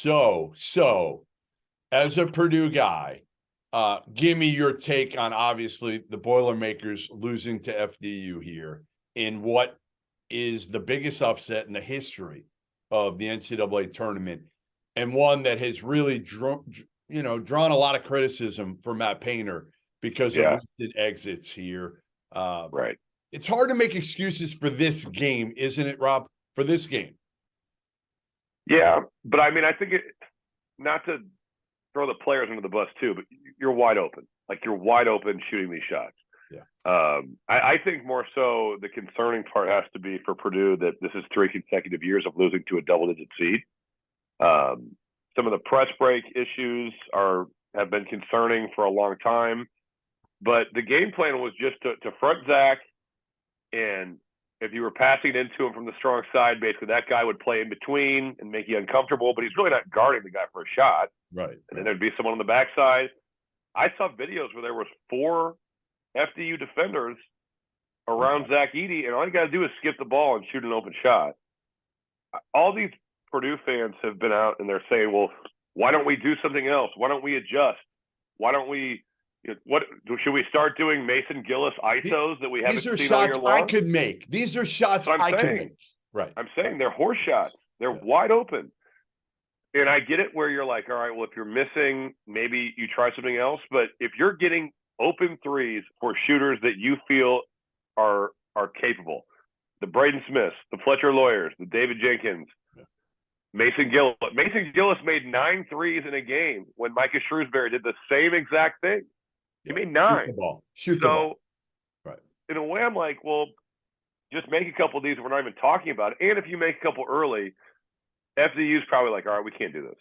So as a Purdue guy, give me your take on obviously the Boilermakers losing to FDU here in what is the biggest upset in the history of the NCAA tournament, and one that has really drawn a lot of criticism from Matt Painter because of recent exits here. Right. It's hard to make excuses for this game, isn't it, Rob? For this game. Yeah, but I mean, I think not to throw the players under the bus too, but you're wide open. Like, you're wide open shooting these shots. Yeah. I think more so the concerning part has to be for Purdue that this is 3 consecutive years of losing to a double-digit seed. Some of the press break issues have been concerning for a long time, but the game plan was just to front Zach, and if you were passing into him from the strong side, basically that guy would play in between and make you uncomfortable, but he's really not guarding the guy for a shot. Right. And then there'd be someone on the backside. I saw videos where there was 4 FDU defenders around Zach Edey, and all you got to do is skip the ball and shoot an open shot. All these Purdue fans have been out and they're saying, well, why don't we do something else? Why don't we adjust? Why don't we what should we start doing Mason Gillis ISOs that we haven't seen all year long? These are shots I could make. These are shots I could make. Right. I'm saying they're horse shots. They're wide open. And I get it where you're like, all right, well, if you're missing, maybe you try something else. But if you're getting open threes for shooters that you feel are capable, the Braden Smiths, the Fletcher Lawyers, the David Jenkins, Mason Gillis. Mason Gillis made 9 threes in a game when Micah Shrewsbury did the same exact thing. He made 9. Shoot the ball. Shoot the ball. Right. In a way, I'm like, well, just make a couple of these. We're not even talking about it. And if you make a couple early, FDU's probably like, all right, we can't do this.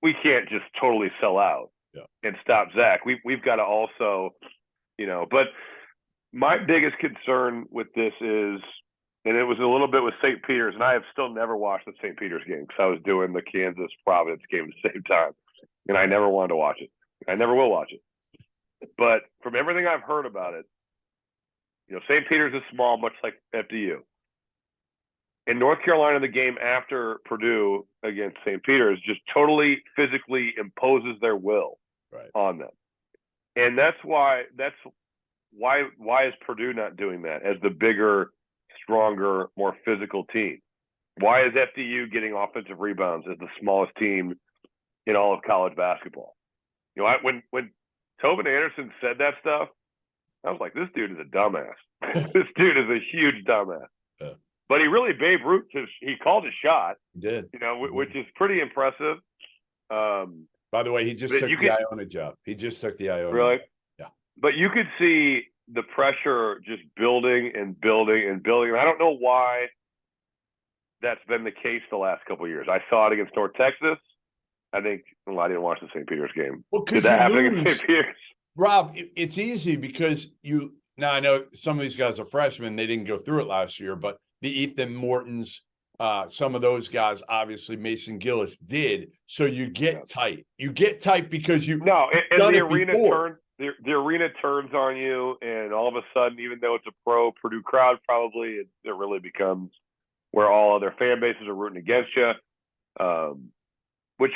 We can't just totally sell out and stop Zach. We've got to also, but my biggest concern with this is, and it was a little bit with St. Peter's, and I have still never watched the St. Peter's game because I was doing the Kansas-Providence game at the same time, and I never wanted to watch it. I never will watch it. But from everything I've heard about it, St. Peter's is small, much like FDU. In North Carolina, the game after Purdue against St. Peter's just totally physically imposes their will on them. And that's why is Purdue not doing that as the bigger, stronger, more physical team? Why is FDU getting offensive rebounds as the smallest team in all of college basketball? When Tobin Anderson said that stuff, I was like, this dude is a dumbass. This dude is a huge dumbass. Yeah. But he really Babe Ruth. He called a shot. He did. Which is pretty impressive. By the way, he just took the Iona job. He just took the Iona really? job. Yeah. But you could see the pressure just building and building and building. And I don't know why that's been the case the last couple of years. I saw it against North Texas. I think I didn't watch the St. Peter's game. Well, did that happen against St. Peter's? Rob, it's easy because now I know some of these guys are freshmen. They didn't go through it last year, but the Ethan Mortons, some of those guys, obviously Mason Gillis did. So you get tight. You get tight because and the arena turns. The arena turns on you, and all of a sudden, even though it's a pro Purdue crowd, probably it really becomes where all other fan bases are rooting against you. Which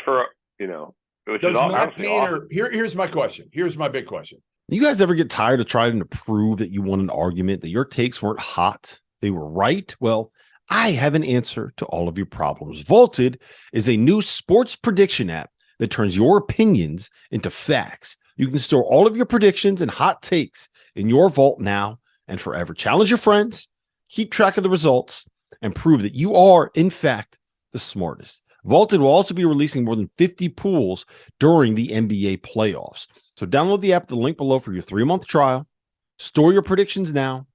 is Matt Painter, here's my question. Here's my big question. You guys ever get tired of trying to prove that you won an argument, that your takes weren't hot, they were right? Well, I have an answer to all of your problems. Vaulted is a new sports prediction app that turns your opinions into facts. You can store all of your predictions and hot takes in your vault now and forever. Challenge your friends, keep track of the results, and prove that you are, in fact, the smartest. Vaulted will also be releasing more than 50 pools during the NBA playoffs. So download the app at the link below for your 3-month trial. Store your predictions now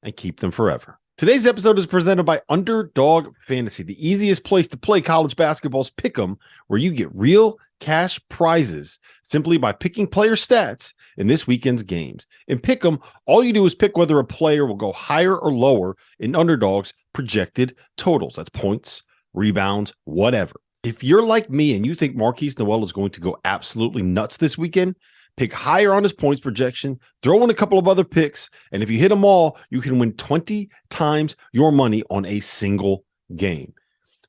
and keep them forever. Today's episode is presented by Underdog Fantasy, the easiest place to play college basketball's pick'em, where you get real cash prizes simply by picking player stats in this weekend's games. In pick'em, all you do is pick whether a player will go higher or lower in Underdog's projected totals. That's points, rebounds, whatever. If you're like me and you think Marquise Noel is going to go absolutely nuts this weekend, pick higher on his points projection, throw in a couple of other picks, and if you hit them all, you can win 20 times your money on a single game.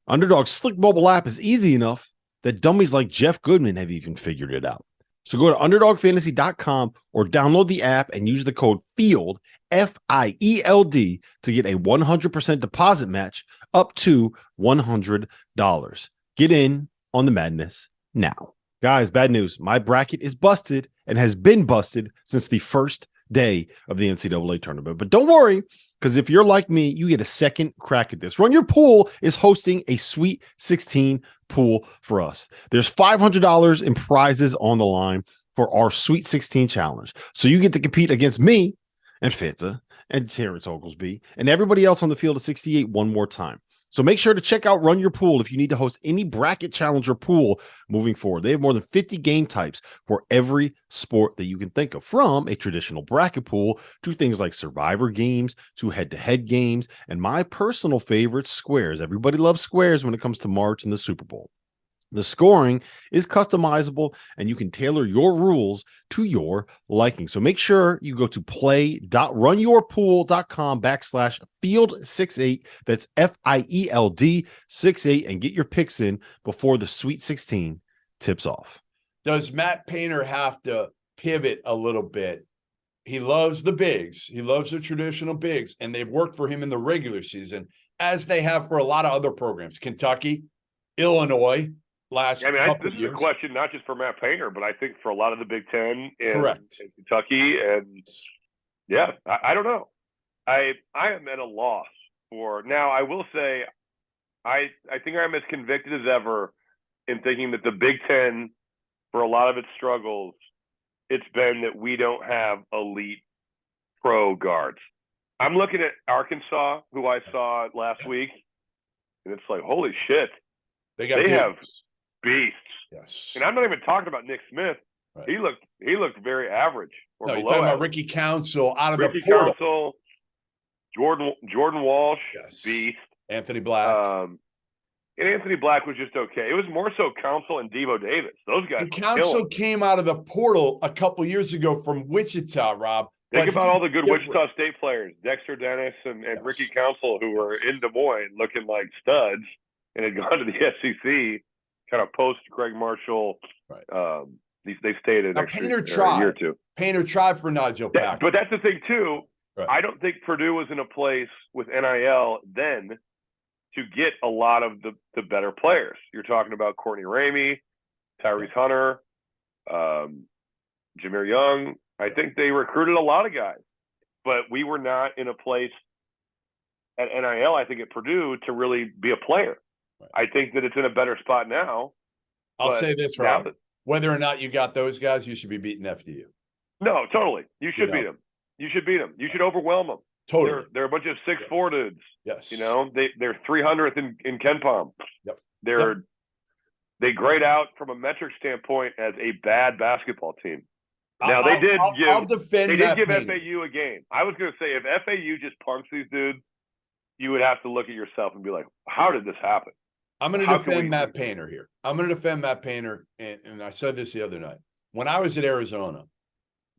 Underdog's slick mobile app is easy enough that dummies like Jeff Goodman have even figured it out. So go to underdogfantasy.com or download the app and use the code FIELD, FIELD, to get a 100% deposit match up to $100. Get in on the madness now. Guys, bad news. My bracket is busted and has been busted since the first day of the NCAA tournament. But don't worry, because if you're like me, you get a second crack at this. Run Your Pool is hosting a Sweet 16 pool for us. There's $500 in prizes on the line for our Sweet 16 challenge. So you get to compete against me and Fanta and Terrence Oglesby and everybody else on the field of 68 one more time. So make sure to check out Run Your Pool if you need to host any bracket challenge or pool moving forward. They have more than 50 game types for every sport that you can think of, from a traditional bracket pool to things like survivor games to head-to-head games, and my personal favorite, squares. Everybody loves squares when it comes to March and the Super Bowl. The scoring is customizable, and you can tailor your rules to your liking. So make sure you go to play.runyourpool.com/field68. That's FIELD 68, and get your picks in before the Sweet 16 tips off. Does Matt Painter have to pivot a little bit? He loves the bigs. He loves the traditional bigs, and they've worked for him in the regular season, as they have for a lot of other programs. Kentucky, Illinois. This is a question not just for Matt Painter, but I think for a lot of the Big Ten and Kentucky. And yeah, I don't know. I am at a loss for now. I will say I think I'm as convicted as ever in thinking that the Big Ten, for a lot of its struggles, it's been that we don't have elite pro guards. I'm looking at Arkansas, who I saw last week, and it's like, holy shit. They have beasts. Yes. And I'm not even talking about Nick Smith. Right. He looked very average. Or no, below you're talking average. about Ricky Council out of Ricky the portal. Council, Jordan Walsh, yes. beast. Anthony Black. And Anthony Black was just okay. It was more so Council and Devo Davis. Those guys. And Council came out of the portal a couple years ago from Wichita, Rob. Think about all the good Wichita State players, Dexter Dennis and yes. Ricky Council, who were in Des Moines looking like studs and had gone to the SEC. Kind of post Greg Marshall, right? They stayed an extra year or two. Painter tried for Nigel Pack, but that's the thing too. Right. I don't think Purdue was in a place with NIL then to get a lot of the better players. You're talking about Courtney Ramey, Tyrese Hunter, Jameer Young. I think they recruited a lot of guys, but we were not in a place at NIL. I think at Purdue to really be a player. I think that it's in a better spot now. I'll say this, Rob. Whether or not you got those guys, you should be beating FDU. No, totally. You should beat them. You should beat them. You should overwhelm them. Totally. They're a bunch of 6'4" dudes. Yes. You know, they're 300th in KenPom. Yep. They grade out from a metric standpoint as a bad basketball team. Now I'll give FAU a game. I was going to say if FAU just punks these dudes, you would have to look at yourself and be like, how did this happen? I'm going to defend Matt Painter here. I'm going to defend Matt Painter, and I said this the other night. When I was at Arizona,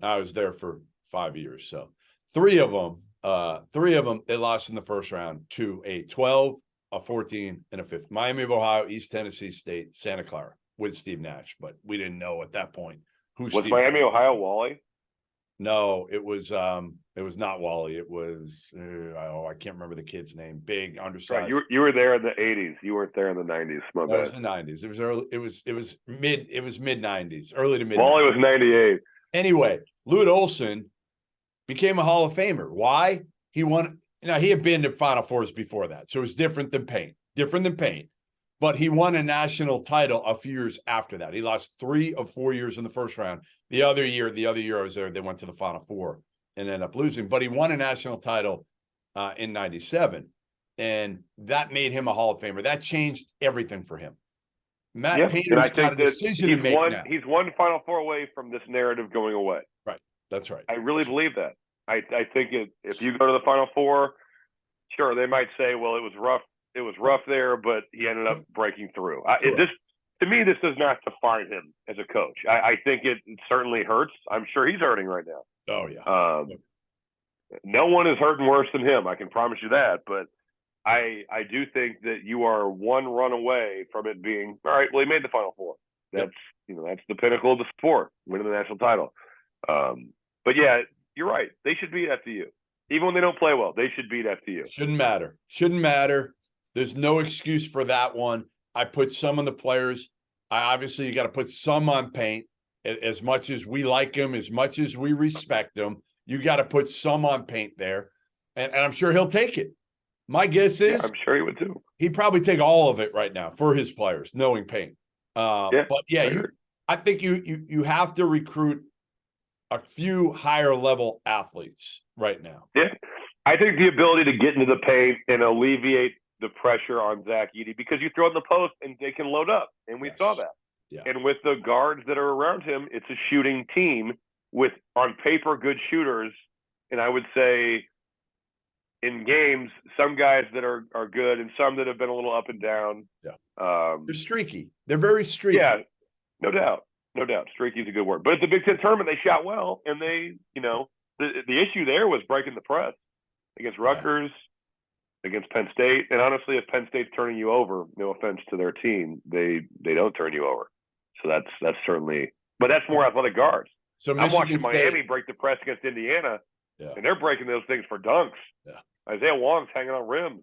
I was there for 5 years. So three of them, they lost in the first round to a 12, a 14, and a 15. Miami of Ohio, East Tennessee State, Santa Clara with Steve Nash. But we didn't know at that point who was Steve Miami, Nash. Ohio, Wally? No, it was not Wally. It was I can't remember the kid's name. Big, undersized. Right. You were there in the 80s. You weren't there in the 90s. That was the 90s. It was early. It was mid 90s, early to mid. Wally was 98. Anyway, Lute Olson became a Hall of Famer. Why? He won. He had been to Final Fours before that, so it was different than Paint. But he won a national title a few years after that. He lost 3 of 4 years in the first round. The other year I was there, they went to the Final Four and ended up losing. But he won a national title in 97. And that made him a Hall of Famer. That changed everything for him. Matt Painter's got a decision to make now. He's one Final Four away from this narrative going away. Right. That's right. I really believe that. I think if you go to the Final Four, sure, they might say, well, it was rough. It was rough there, but he ended up breaking through. To me, this does not define him as a coach. I think it certainly hurts. I'm sure he's hurting right now. Oh, yeah. No one is hurting worse than him. I can promise you that. But I do think that you are one run away from it being all right. Well, he made the Final Four. That's that's the pinnacle of the sport, winning the national title. But yeah, you're right. They should beat FDU, even when they don't play well. They should beat FDU. Shouldn't matter. Shouldn't matter. There's no excuse for that one. I put some of the players. Obviously, you got to put some on Paint. As much as we like him, as much as we respect him, you got to put some on Paint there, and I'm sure he'll take it. My guess is, I'm sure he would too. He'd probably take all of it right now for his players, knowing Paint. But yeah, I think you have to recruit a few higher level athletes right now. Yeah, I think the ability to get into the paint and alleviate the pressure on Zach Edey, because you throw in the post and they can load up, and we saw that. Yeah. And with the guards that are around him, it's a shooting team with, on paper, good shooters. And I would say in games, some guys that are good and some that have been a little up and down. Yeah. They're streaky. They're very streaky. Yeah, no doubt. No doubt. Streaky is a good word. But at the Big Ten tournament, they shot well. And they, the issue there was breaking the press against Rutgers, against Penn State. And honestly, if Penn State's turning you over, no offense to their team, they don't turn you over. So that's certainly, but that's more athletic guards. So I'm watching Miami break the press against Indiana, and they're breaking those things for dunks. Yeah. Isaiah Wong's hanging on rims.